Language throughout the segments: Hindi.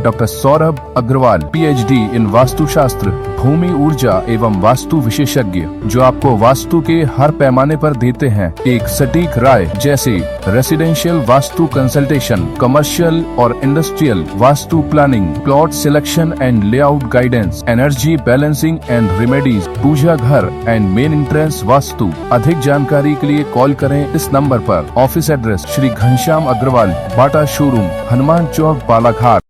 डॉक्टर सौरभ अग्रवाल, PhD इन वास्तुशास्त्र, भूमि ऊर्जा एवं वास्तु विशेषज्ञ, जो आपको वास्तु के हर पैमाने पर देते हैं एक सटीक राय, जैसे रेसिडेंशियल वास्तु कंसल्टेशन, कमर्शियल और industrial vastu planning, plot selection and layout guidance, energy balancing and remedies, puja ghar and main entrance vastu. अधिक जानकारी के लिए कॉल करें इस नंबर पर। Office address Shri Ghanshyam Agarwal, Bata showroom, Hanuman Chowk, Balaghat.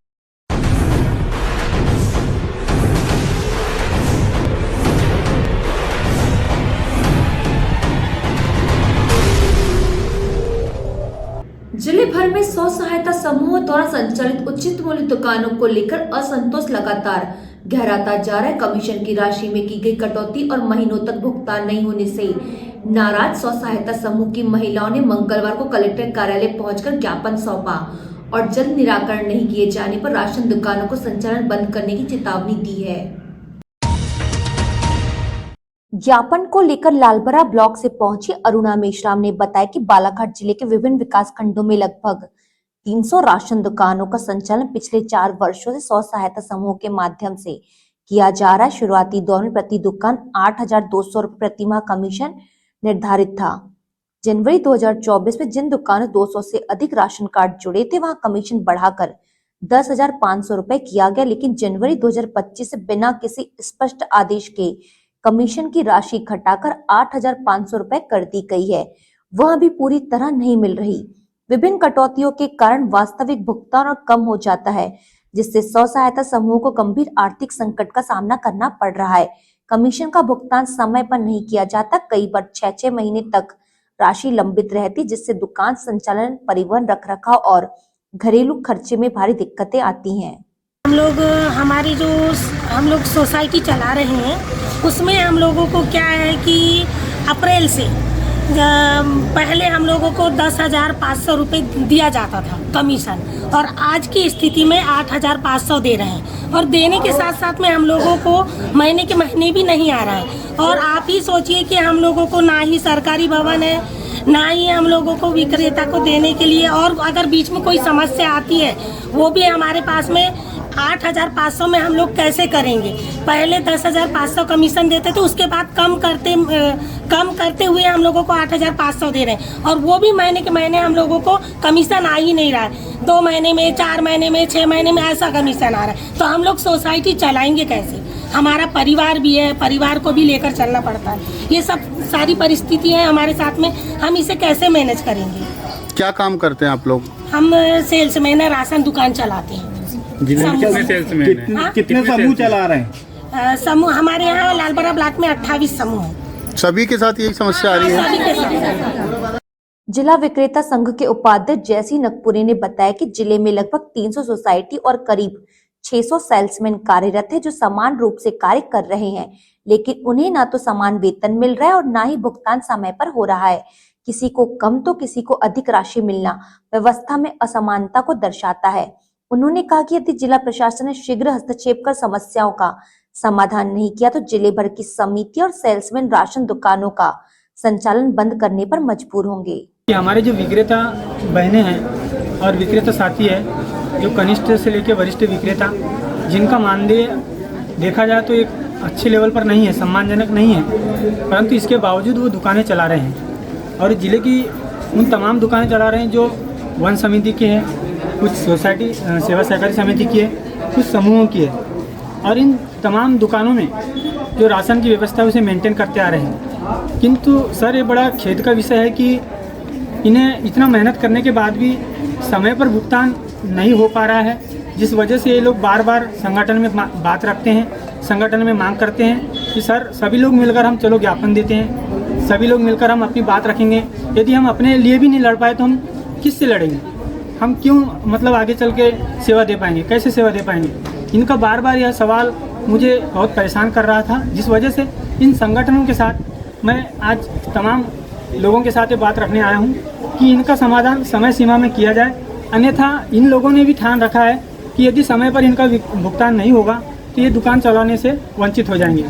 जिले भर में स्व सहायता समूहों द्वारा संचालित उचित मूल्य दुकानों को लेकर असंतोष लगातार गहराता जा रहा है। कमीशन की राशि में की गई कटौती और महीनों तक भुगतान नहीं होने से नाराज स्व सहायता समूह की महिलाओं ने मंगलवार को कलेक्टर कार्यालय पहुंचकर ज्ञापन सौंपा और जल्द निराकरण नहीं किए जाने पर राशन दुकानों को संचालन बंद करने की चेतावनी दी है। ज्ञापन को लेकर लालबरा ब्लॉक से पहुंची अरुणा मेश्राम ने बताया कि बालाघाट जिले के विभिन्न विकास खंडों में लगभग 300 राशन दुकानों का संचालन पिछले 4 वर्षों से स्व सहायता समूह के माध्यम से किया जा रहा है। शुरुआती दौर में प्रति दुकान 8,200 रुपये प्रति माह कमीशन निर्धारित था। जनवरी 2024 में जिन दुकानों 200 से अधिक राशन कार्ड जुड़े थे वहां कमीशन बढ़ाकर 10,500 रुपए किया गया, लेकिन जनवरी 2025 से बिना किसी स्पष्ट आदेश के कमीशन की राशि घटाकर 8,500 रुपए कर दी गई है। वह भी पूरी तरह नहीं मिल रही। विभिन्न कटौतियों के कारण वास्तविक भुगतान और कम हो जाता है, जिससे स्व सहायता समूह को गंभीर आर्थिक संकट का सामना करना पड़ रहा है। कमीशन का भुगतान समय पर नहीं किया जाता। कई बार 6-6 महीने तक राशि लंबित रहती, जिससे दुकान संचालन, परिवहन, रखरखाव और घरेलू खर्चे में भारी दिक्कतें आती हैं। हम लोग सोसाइटी चला रहे हैं, उसमें हम लोगों को क्या है कि अप्रैल से पहले हम लोगों को 10,500 रुपये दिया जाता था कमीशन, और आज की स्थिति में 8,500 दे रहे हैं, और देने के साथ साथ में हम लोगों को महीने के महीने भी नहीं आ रहा है। और आप ही सोचिए कि हम लोगों को ना ही सरकारी भवन है, ना ही हम लोगों को विक्रेता को देने के लिए, और अगर बीच में कोई समस्या आती है वो भी हमारे पास में 8,500 में हम लोग कैसे करेंगे। पहले 10,500 कमीशन देते थे, उसके बाद कम करते हुए हम लोगों को 8,500 दे रहे हैं, और वो भी महीने के महीने हम लोगों को कमीशन आ ही नहीं रहा है। 2 महीने में, 4 महीने में, 6 महीने में ऐसा कमीशन आ रहा है। तो हम लोग सोसाइटी चलाएंगे कैसे? हमारा परिवार भी है, परिवार को भी लेकर चलना पड़ता है। ये सब सारी परिस्थिति है हमारे साथ में, हम इसे कैसे मैनेज करेंगे? क्या काम करते हैं आप लोग? हम सेल्समैन है, राशन दुकान चलाते हैं। कितने समूह चला रहे हैं? समूह हमारे यहाँ लालबरा ब्लॉक में 28 समूह है। सभी के साथ यही समस्या आ रही है? जिला विक्रेता संघ के उपाध्यक्ष जयसी नकपुरे ने बताया कि जिले में लगभग 300 सोसाइटी और करीब 600 सेल्समैन कार्यरत है, जो समान रूप से कार्य कर रहे हैं, लेकिन उन्हें ना तो समान वेतन मिल रहा है और ना ही भुगतान समय पर हो रहा है। किसी को कम तो किसी को अधिक राशि मिलना व्यवस्था में असमानता को दर्शाता है। उन्होंने कहा कि यदि जिला प्रशासन ने शीघ्र हस्तक्षेप कर समस्याओं का समाधान नहीं किया तो जिले भर की समिति और सेल्समैन राशन दुकानों का संचालन बंद करने पर मजबूर होंगे। हमारे जो विक्रेता बहनें हैं और विक्रेता साथी है, जो कनिष्ठ से लेकर वरिष्ठ विक्रेता, जिनका मानदेय देखा जाए तो एक अच्छे लेवल पर नहीं है, सम्मानजनक नहीं है, परंतु इसके बावजूद वो दुकानें चला रहे हैं। और जिले की उन तमाम दुकानें चला रहे हैं जो वन समिति के हैं, कुछ सोसाइटी सेवा सहकारी समिति की है, कुछ समूहों की है, और इन तमाम दुकानों में जो राशन की व्यवस्था है उसे मेंटेन करते आ रहे हैं। किंतु सर, ये बड़ा खेद का विषय है कि इन्हें इतना मेहनत करने के बाद भी समय पर भुगतान नहीं हो पा रहा है, जिस वजह से ये लोग बार बार संगठन में बात रखते हैं, संगठन में मांग करते हैं कि सर सभी लोग मिलकर हम चलो ज्ञापन देते हैं, सभी लोग मिलकर हम अपनी बात रखेंगे। यदि हम अपने लिए भी नहीं लड़ पाए तो हम किससे लड़ेंगे? हम क्यों मतलब आगे चल के सेवा दे पाएंगे? कैसे सेवा दे पाएंगे? इनका बार बार यह सवाल मुझे बहुत परेशान कर रहा था, जिस वजह से इन संगठनों के साथ मैं आज तमाम लोगों के साथ ये बात रखने आया हूँ कि इनका समाधान समय सीमा में किया जाए। अन्यथा इन लोगों ने भी ठान रखा है कि यदि समय पर इनका भुगतान नहीं होगा तो ये दुकान चलाने से वंचित हो जाएंगे।